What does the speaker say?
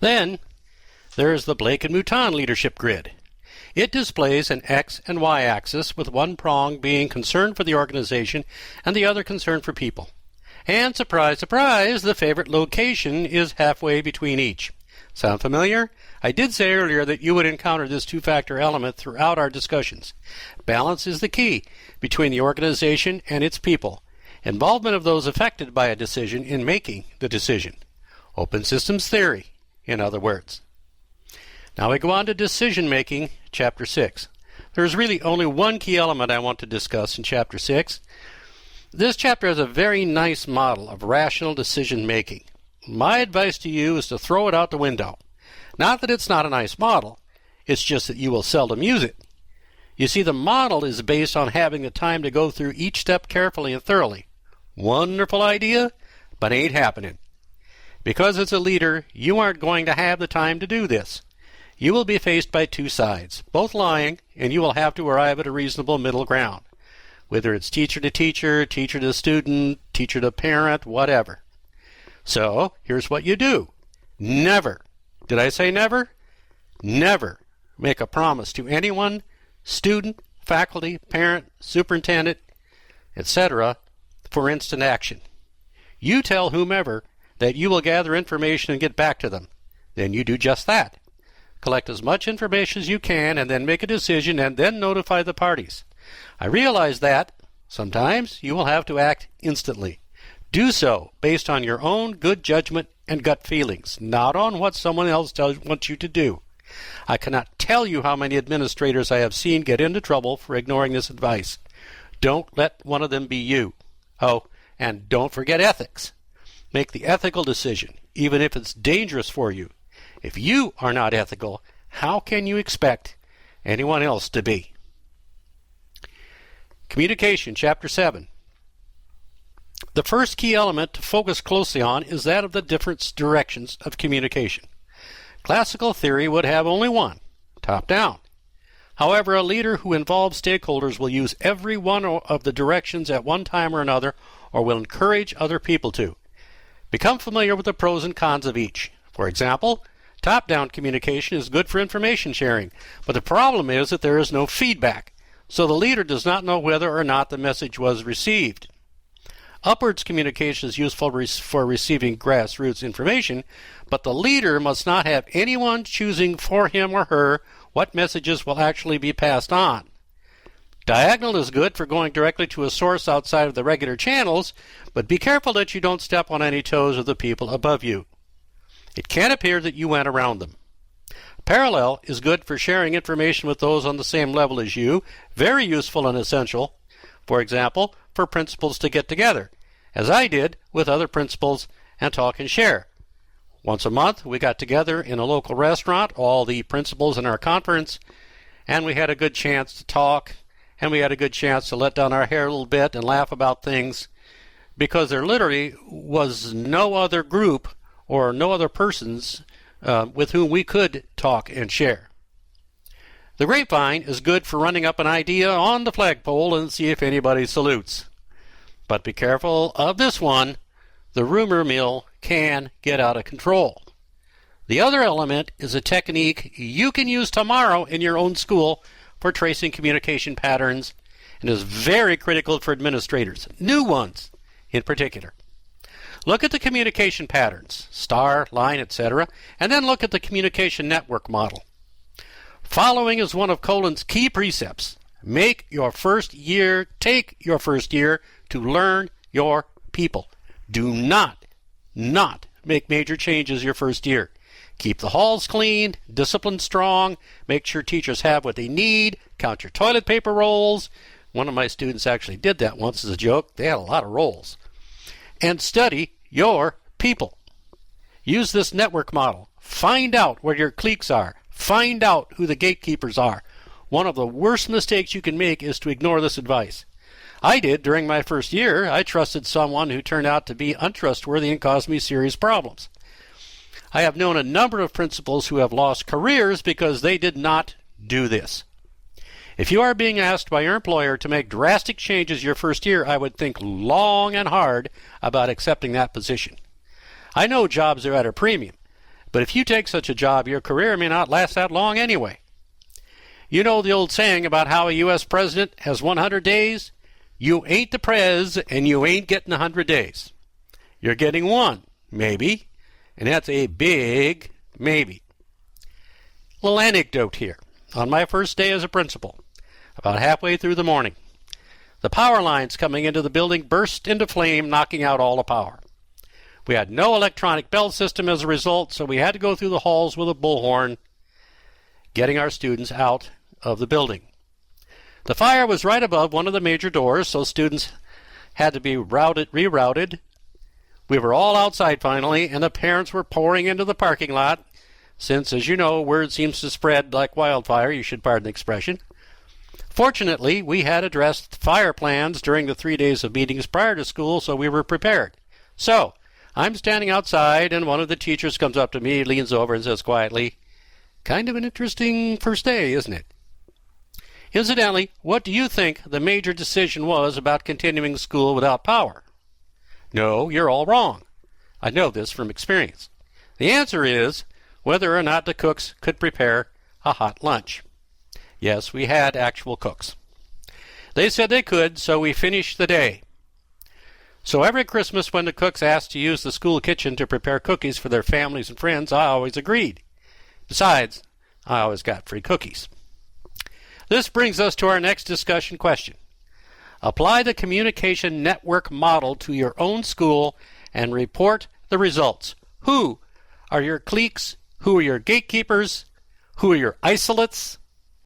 Then there is the Blake and Mouton leadership grid. It displays an X and Y axis with one prong being concern for the organization and the other concern for people. And surprise, surprise, the favorite location is halfway between each. Sound familiar? I did say earlier that you would encounter this two-factor element throughout our discussions. Balance is the key between the organization and its people. Involvement of those affected by a decision in making the decision. Open systems theory, in other words. Now we go on to decision-making, Chapter 6. There's really only one key element I want to discuss in Chapter 6. This chapter has a very nice model of rational decision-making. My advice to you is to throw it out the window. Not that it's not a nice model, it's just that you will seldom use it. You see, the model is based on having the time to go through each step carefully and thoroughly. Wonderful idea, but ain't happening. Because as a leader, you aren't going to have the time to do this. You will be faced by two sides, both lying, and you will have to arrive at a reasonable middle ground. Whether it's teacher to teacher, teacher to student, teacher to parent, whatever. So, here's what you do. Never, did I say never? Never make a promise to anyone, student, faculty, parent, superintendent, etc., for instant action. You tell whomever that you will gather information and get back to them. Then you do just that. Collect as much information as you can and then make a decision and then notify the parties. I realize that sometimes you will have to act instantly. Do so based on your own good judgment and gut feelings, not on what someone else wants you to do. I cannot tell you how many administrators I have seen get into trouble for ignoring this advice. Don't let one of them be you. Oh, and don't forget ethics. Make the ethical decision, even if it's dangerous for you. If you are not ethical, how can you expect anyone else to be? Communication, Chapter 7. The first key element to focus closely on is that of the different directions of communication. Classical theory would have only one, top-down. However, a leader who involves stakeholders will use every one of the directions at one time or another, or will encourage other people to. Become familiar with the pros and cons of each. For example, top-down communication is good for information sharing, but the problem is that there is no feedback, so the leader does not know whether or not the message was received. Upwards communication is useful for receiving grassroots information, but the leader must not have anyone choosing for him or her what messages will actually be passed on. Diagonal is good for going directly to a source outside of the regular channels, but be careful that you don't step on any toes of the people above you. It can appear that you went around them. Parallel is good for sharing information with those on the same level as you, very useful and essential. For example, for principals to get together, as I did with other principals, and talk and share. Once a month, we got together in a local restaurant, all the principals in our conference, and we had a good chance to talk, and we had a good chance to let down our hair a little bit and laugh about things, because there literally was no other group or no other persons with whom we could talk and share. The grapevine is good for running up an idea on the flagpole and see if anybody salutes. But be careful of this one. The rumor mill can get out of control. The other element is a technique you can use tomorrow in your own school for tracing communication patterns and is very critical for administrators, new ones in particular. Look at the communication patterns, star, line, etc., and then look at the communication network model. Following is one of Colin's key precepts. Take your first year to learn your people. Do not make major changes your first year. Keep the halls clean, discipline strong, make sure teachers have what they need, count your toilet paper rolls. One of my students actually did that once as a joke. They had a lot of rolls. And study your people. Use this network model. Find out where your cliques are. Find out who the gatekeepers are. One of the worst mistakes you can make is to ignore this advice. I did during my first year. I trusted someone who turned out to be untrustworthy and caused me serious problems. I have known a number of principals who have lost careers because they did not do this. If you are being asked by your employer to make drastic changes your first year, I would think long and hard about accepting that position. I know jobs are at a premium, But if you take such a job, your career may not last that long anyway. You know the old saying about how a U.S. president has 100 days? You ain't the prez, and you ain't getting 100 days. You're getting one, maybe, and that's a big maybe. Little anecdote here. On my first day as a principal, about halfway through the morning, the power lines coming into the building burst into flame, knocking out all the power. We had no electronic bell system as a result, so we had to go through the halls with a bullhorn, getting our students out of the building. The fire was right above one of the major doors, so students had to be rerouted. We were all outside finally, and the parents were pouring into the parking lot, since, as you know, word seems to spread like wildfire, you should pardon the expression. Fortunately, we had addressed fire plans during the 3 days of meetings prior to school, so we were prepared. So, I'm standing outside, and one of the teachers comes up to me, leans over, and says quietly, "Kind of an interesting first day, isn't it?" Incidentally, what do you think the major decision was about continuing school without power? No, you're all wrong. I know this from experience. The answer is whether or not the cooks could prepare a hot lunch. Yes, we had actual cooks. They said they could, so we finished the day. So every Christmas when the cooks asked to use the school kitchen to prepare cookies for their families and friends, I always agreed. Besides, I always got free cookies. This brings us to our next discussion question. Apply the communication network model to your own school and report the results. Who are your cliques? Who are your gatekeepers? Who are your isolates?